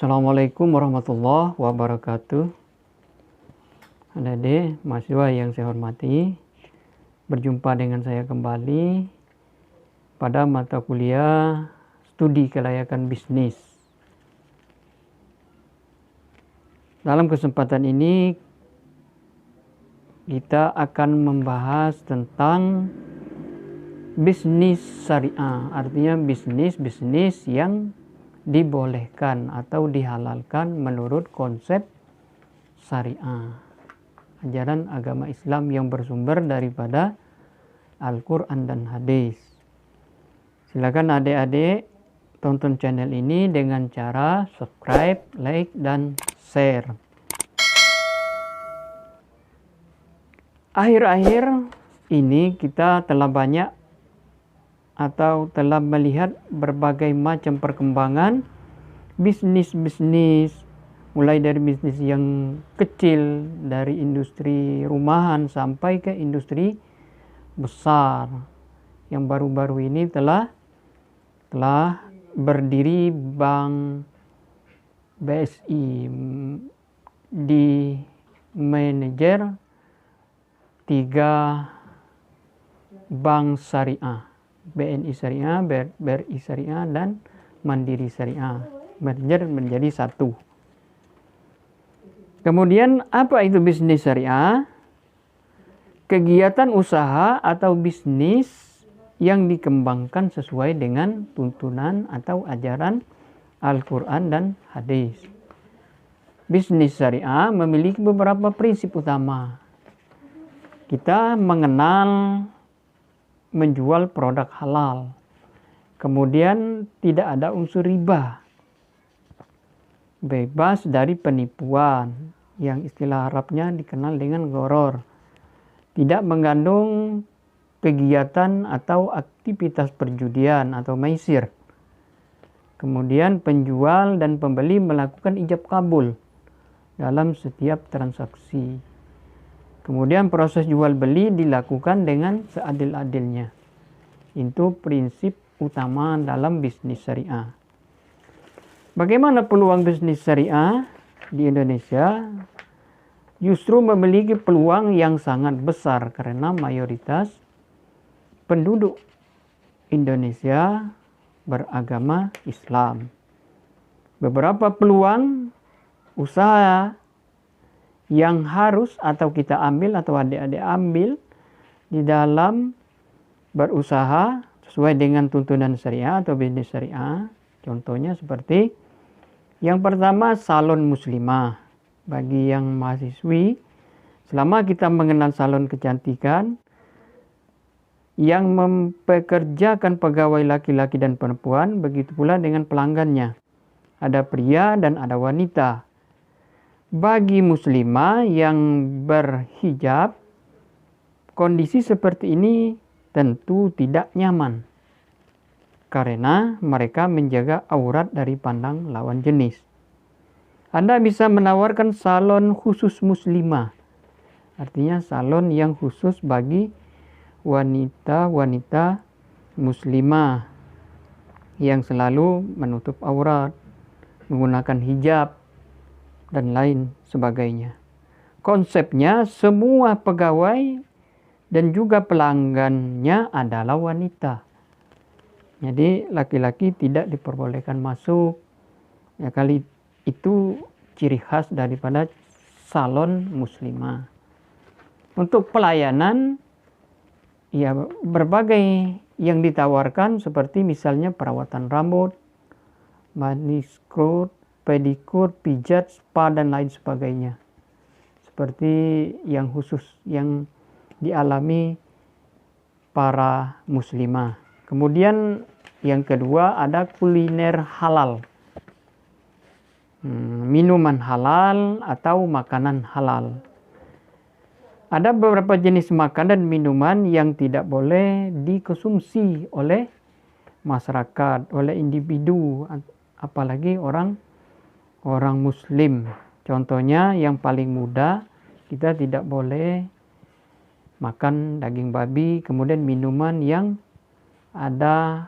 Assalamualaikum warahmatullahi wabarakatuh. Adik-adik, mahasiswa yang saya hormati, berjumpa dengan saya kembali pada mata kuliah studi kelayakan bisnis. Dalam kesempatan ini kita akan membahas tentang bisnis syariah, artinya bisnis yang dibolehkan atau dihalalkan menurut konsep syariah, ajaran agama Islam yang bersumber daripada Al-Quran dan hadis. Silakan adik-adik tonton channel ini dengan cara subscribe, like, dan share. Akhir-akhir ini kita telah banyak atau telah melihat berbagai macam perkembangan bisnis-bisnis, mulai dari bisnis yang kecil, dari industri rumahan sampai ke industri besar. Yang baru-baru ini telah berdiri Bank BSI, di manajer 3 bank syariah, BNI Syariah, BRI Syariah, dan Mandiri Syariah, merger menjadi satu. Kemudian apa itu bisnis syariah? Kegiatan usaha atau bisnis yang dikembangkan sesuai dengan tuntunan atau ajaran Al-Quran dan hadis. Bisnis syariah memiliki beberapa prinsip utama. Kita mengenal menjual produk halal, kemudian tidak ada unsur riba, bebas dari penipuan yang istilah Arabnya dikenal dengan gharar, tidak mengandung kegiatan atau aktivitas perjudian atau maisir. Kemudian penjual dan pembeli melakukan ijab kabul dalam setiap transaksi. Kemudian proses jual beli dilakukan dengan seadil-adilnya. Itu prinsip utama dalam bisnis syariah. Bagaimana peluang bisnis syariah di Indonesia? Justru memiliki peluang yang sangat besar karena mayoritas penduduk Indonesia beragama Islam. Beberapa peluang usaha yang harus atau kita ambil atau adik-adik ambil di dalam berusaha sesuai dengan tuntunan syariah atau bisnis syariah. Contohnya seperti yang pertama, salon muslimah. Bagi yang mahasiswi, selama kita mengenal salon kecantikan yang mempekerjakan pegawai laki-laki dan perempuan, begitu pula dengan pelanggannya. Ada pria dan ada wanita. Bagi muslimah yang berhijab, kondisi seperti ini tentu tidak nyaman karena mereka menjaga aurat dari pandang lawan jenis. Anda bisa menawarkan salon khusus muslimah, artinya salon yang khusus bagi wanita-wanita muslimah yang selalu menutup aurat, menggunakan hijab, dan lain sebagainya. Konsepnya semua pegawai dan juga pelanggannya adalah wanita. Jadi laki-laki tidak diperbolehkan masuk. Ya, kali itu ciri khas daripada salon muslimah. Untuk pelayanan, ya berbagai yang ditawarkan seperti misalnya perawatan rambut, manicure, pedikur, pijat, spa, dan lain sebagainya. Seperti yang khusus yang dialami para muslimah. Kemudian yang kedua ada kuliner halal. Minuman halal atau makanan halal. Ada beberapa jenis makanan dan minuman yang tidak boleh dikonsumsi oleh masyarakat, oleh individu, apalagi orang muslim. Contohnya yang paling mudah, kita tidak boleh makan daging babi, kemudian minuman yang ada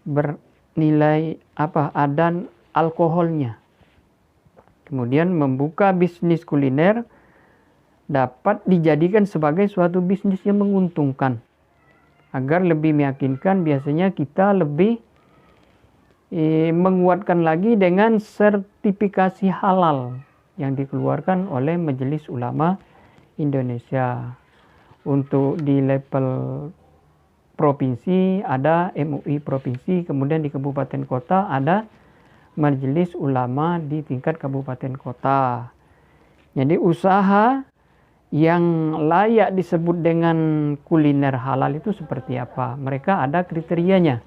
bernilai ada alkoholnya. Kemudian membuka bisnis kuliner dapat dijadikan sebagai suatu bisnis yang menguntungkan. Agar lebih meyakinkan, biasanya kita lebih menguatkan lagi dengan sertifikasi halal yang dikeluarkan oleh Majelis Ulama Indonesia. Untuk di level provinsi ada MUI provinsi, kemudian di kabupaten kota ada Majelis Ulama di tingkat kabupaten kota. Jadi usaha yang layak disebut dengan kuliner halal itu seperti apa? Mereka ada kriterianya.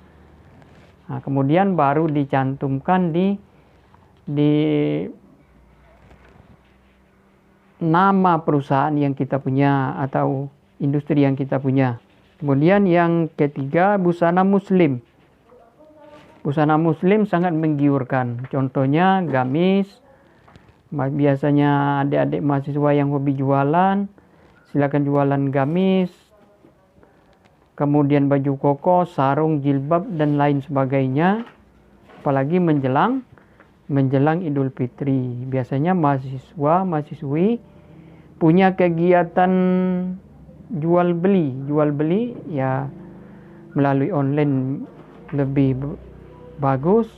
Nah, kemudian baru dicantumkan di nama perusahaan yang kita punya atau industri yang kita punya. Kemudian yang ketiga, busana muslim. Busana muslim sangat menggiurkan. Contohnya gamis. Biasanya adik-adik mahasiswa yang hobi jualan, silakan jualan gamis. Kemudian baju koko, sarung, jilbab, dan lain sebagainya. Apalagi menjelang Idul Fitri. Biasanya mahasiswi punya kegiatan jual beli ya melalui online lebih bagus,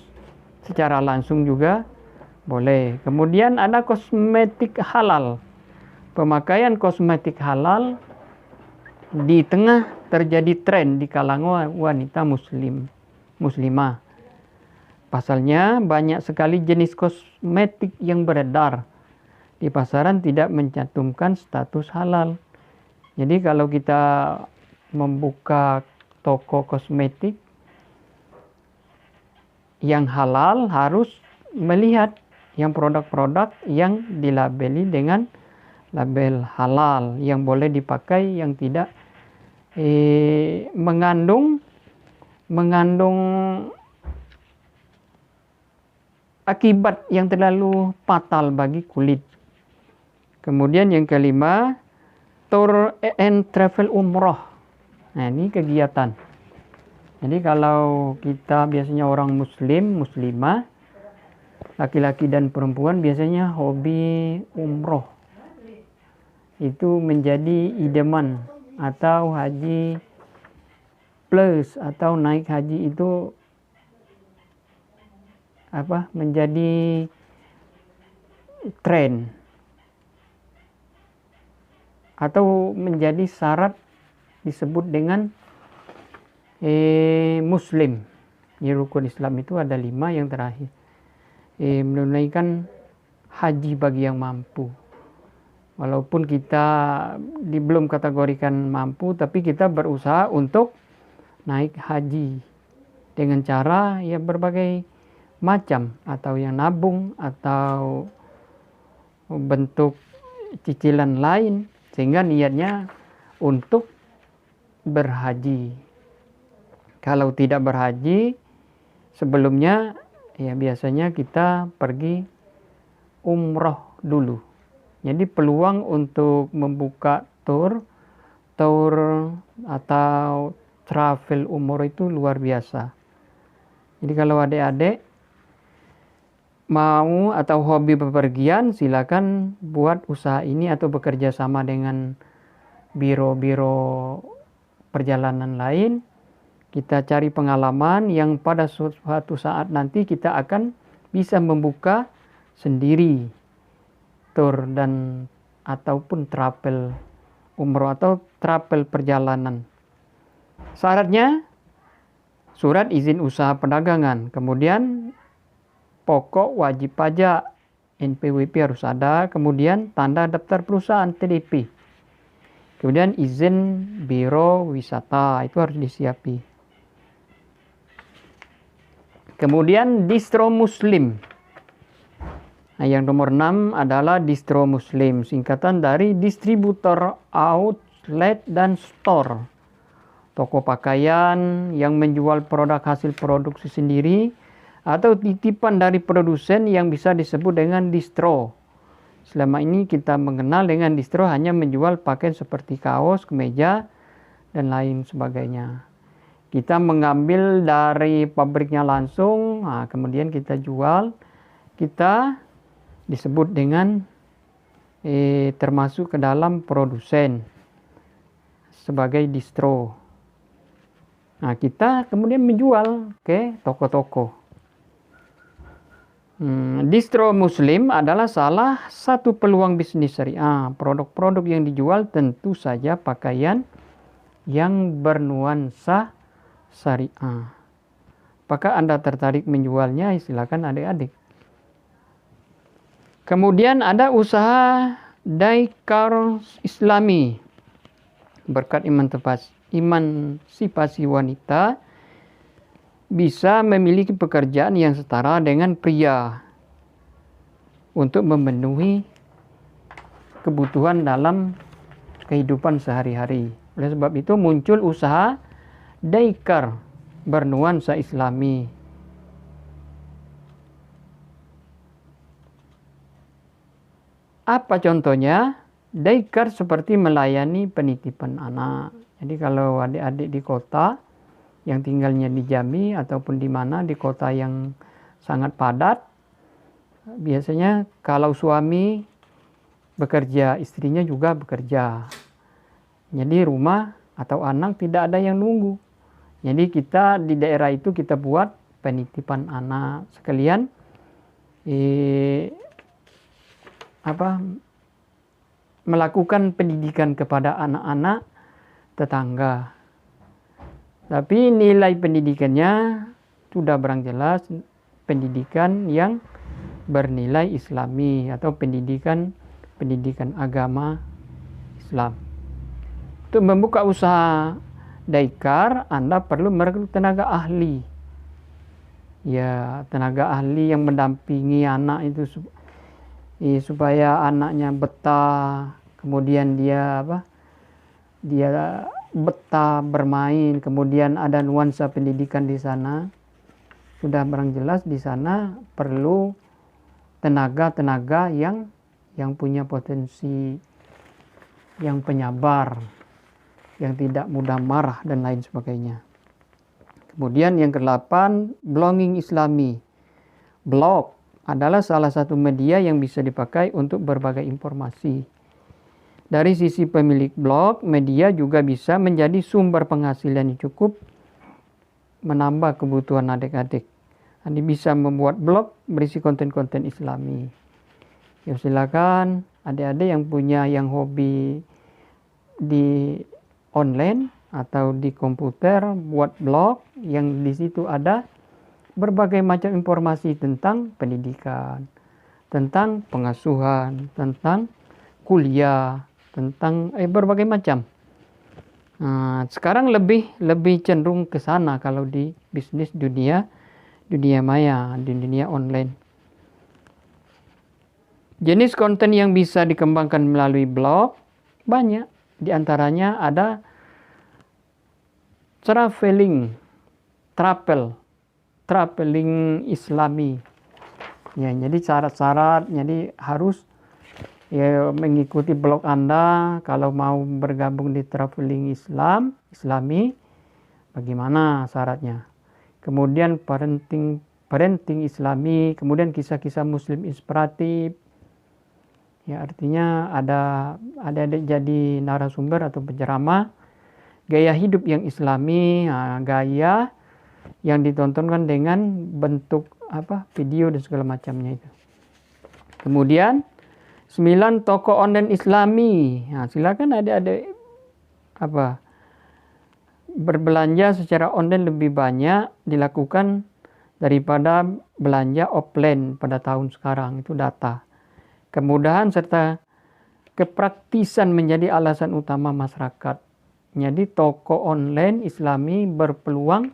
secara langsung juga boleh. Kemudian ada kosmetik halal. Pemakaian kosmetik halal di tengah terjadi tren di kalangan wanita muslimah. Pasalnya banyak sekali jenis kosmetik yang beredar di pasaran tidak mencantumkan status halal. Jadi kalau kita membuka toko kosmetik yang halal harus melihat yang produk-produk yang dilabeli dengan label halal, yang boleh dipakai, yang tidak mengandung akibat yang terlalu fatal bagi kulit. Kemudian yang kelima, tour and travel umroh. Nah, ini kegiatan. Jadi kalau kita biasanya orang muslimah, laki-laki dan perempuan biasanya hobi umroh. Itu menjadi idaman, atau haji plus atau naik haji itu menjadi tren atau menjadi syarat disebut dengan muslim. Di rukun Islam itu ada 5 yang terakhir. Menunaikan haji bagi yang mampu. Walaupun kita belum kategorikan mampu, tapi kita berusaha untuk naik haji dengan cara ya berbagai macam, atau yang nabung atau bentuk cicilan lain, sehingga niatnya untuk berhaji. Kalau tidak berhaji sebelumnya, ya biasanya kita pergi umroh dulu. Jadi peluang untuk membuka tour atau travel umroh itu luar biasa. Jadi kalau adik-adik mau atau hobi bepergian, silakan buat usaha ini atau bekerja sama dengan biro-biro perjalanan lain. Kita cari pengalaman yang pada suatu saat nanti kita akan bisa membuka sendiri tour dan ataupun travel umroh atau travel perjalanan. Syaratnya surat izin usaha perdagangan, kemudian pokok wajib pajak NPWP harus ada, kemudian tanda daftar perusahaan TDP, kemudian izin biro wisata itu harus disiapi. Kemudian distro muslim. Nah, yang nomor 6 adalah distro muslim, singkatan dari distributor, outlet, dan store. Toko pakaian yang menjual produk hasil produksi sendiri atau titipan dari produsen yang bisa disebut dengan distro. Selama ini kita mengenal dengan distro hanya menjual pakaian seperti kaos, kemeja, dan lain sebagainya. Kita mengambil dari pabriknya langsung, kemudian kita jual. Kita disebut dengan termasuk ke dalam produsen sebagai distro. Nah, kita kemudian menjual ke toko-toko. Distro muslim adalah salah satu peluang bisnis syariah. Produk-produk yang dijual tentu saja pakaian yang bernuansa syariah. Apakah Anda tertarik menjualnya? Silakan adik-adik. Kemudian ada usaha daikar Islami. Berkat emansipasi wanita bisa memiliki pekerjaan yang setara dengan pria untuk memenuhi kebutuhan dalam kehidupan sehari-hari. Oleh sebab itu muncul usaha daikar bernuansa Islami. Apa contohnya? Daikar seperti melayani penitipan anak. Jadi kalau adik-adik di kota yang tinggalnya di Jambi ataupun di mana di kota yang sangat padat, biasanya kalau suami bekerja, istrinya juga bekerja. Jadi rumah atau anak tidak ada yang nunggu. Jadi kita di daerah itu kita buat penitipan anak sekalian melakukan pendidikan kepada anak-anak tetangga. Tapi nilai pendidikannya sudah barang jelas pendidikan yang bernilai Islami atau pendidikan agama Islam. Untuk membuka usaha daikar, Anda perlu merekrut tenaga ahli. Ya, tenaga ahli yang mendampingi anak itu supaya anaknya betah, kemudian dia betah bermain, kemudian ada nuansa pendidikan di sana. Sudah barang jelas di sana perlu tenaga-tenaga yang punya potensi, yang penyabar, yang tidak mudah marah dan lain sebagainya. Kemudian yang ke-8, blogging Islami. Blog adalah salah satu media yang bisa dipakai untuk berbagai informasi. Dari sisi pemilik blog, media juga bisa menjadi sumber penghasilan yang cukup menambah kebutuhan adik-adik. Anda bisa membuat blog berisi konten-konten Islami. Ya, silakan adik-adik yang hobi di online atau di komputer buat blog yang di situ ada berbagai macam informasi tentang pendidikan, tentang pengasuhan, tentang kuliah, tentang berbagai macam. Sekarang lebih cenderung ke sana kalau di bisnis dunia maya, di dunia online. Jenis konten yang bisa dikembangkan melalui blog banyak. Di antaranya ada traveling Islami. Ya, jadi syarat-syarat, jadi harus mengikuti blog Anda kalau mau bergabung di traveling Islami. Bagaimana syaratnya? Kemudian parenting Islami, kemudian kisah-kisah Muslim inspiratif. Ya, artinya ada jadi narasumber atau penceramah, gaya hidup yang Islami, gaya yang ditontonkan dengan bentuk video dan segala macamnya itu. Kemudian 9 toko online Islami. Silakan adik-adik berbelanja secara online lebih banyak dilakukan daripada belanja offline pada tahun sekarang, itu data. Kemudahan serta kepraktisan menjadi alasan utama masyarakat. Jadi toko online Islami berpeluang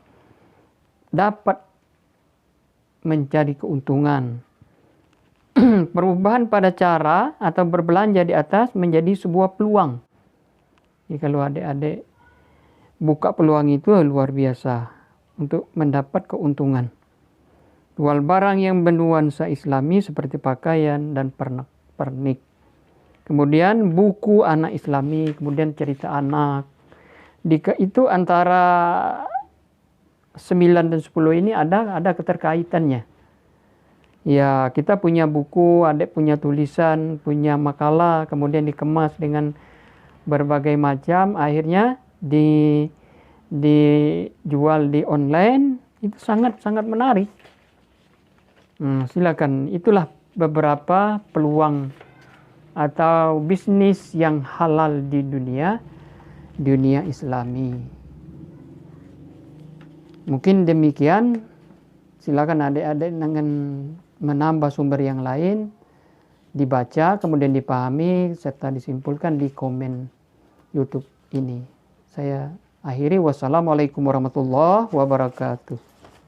dapat mencari keuntungan. Perubahan pada cara atau berbelanja di atas menjadi sebuah peluang. Jadi kalau adik-adik buka peluang itu luar biasa untuk mendapat keuntungan. Jual barang yang bernuansa Islami seperti pakaian dan pernik. Kemudian buku anak Islami, kemudian cerita anak. Itu antara 9 dan 10 ini ada keterkaitannya. Ya, kita punya buku, adik punya tulisan, punya makalah, kemudian dikemas dengan berbagai macam, akhirnya dijual di online, itu sangat-sangat menarik. Silakan, itulah beberapa peluang atau bisnis yang halal di dunia Islami. Mungkin demikian. Silakan adik-adik dengan menambah sumber yang lain, dibaca, kemudian dipahami, serta disimpulkan di komen YouTube ini. Saya akhiri. Wassalamualaikum warahmatullahi wabarakatuh.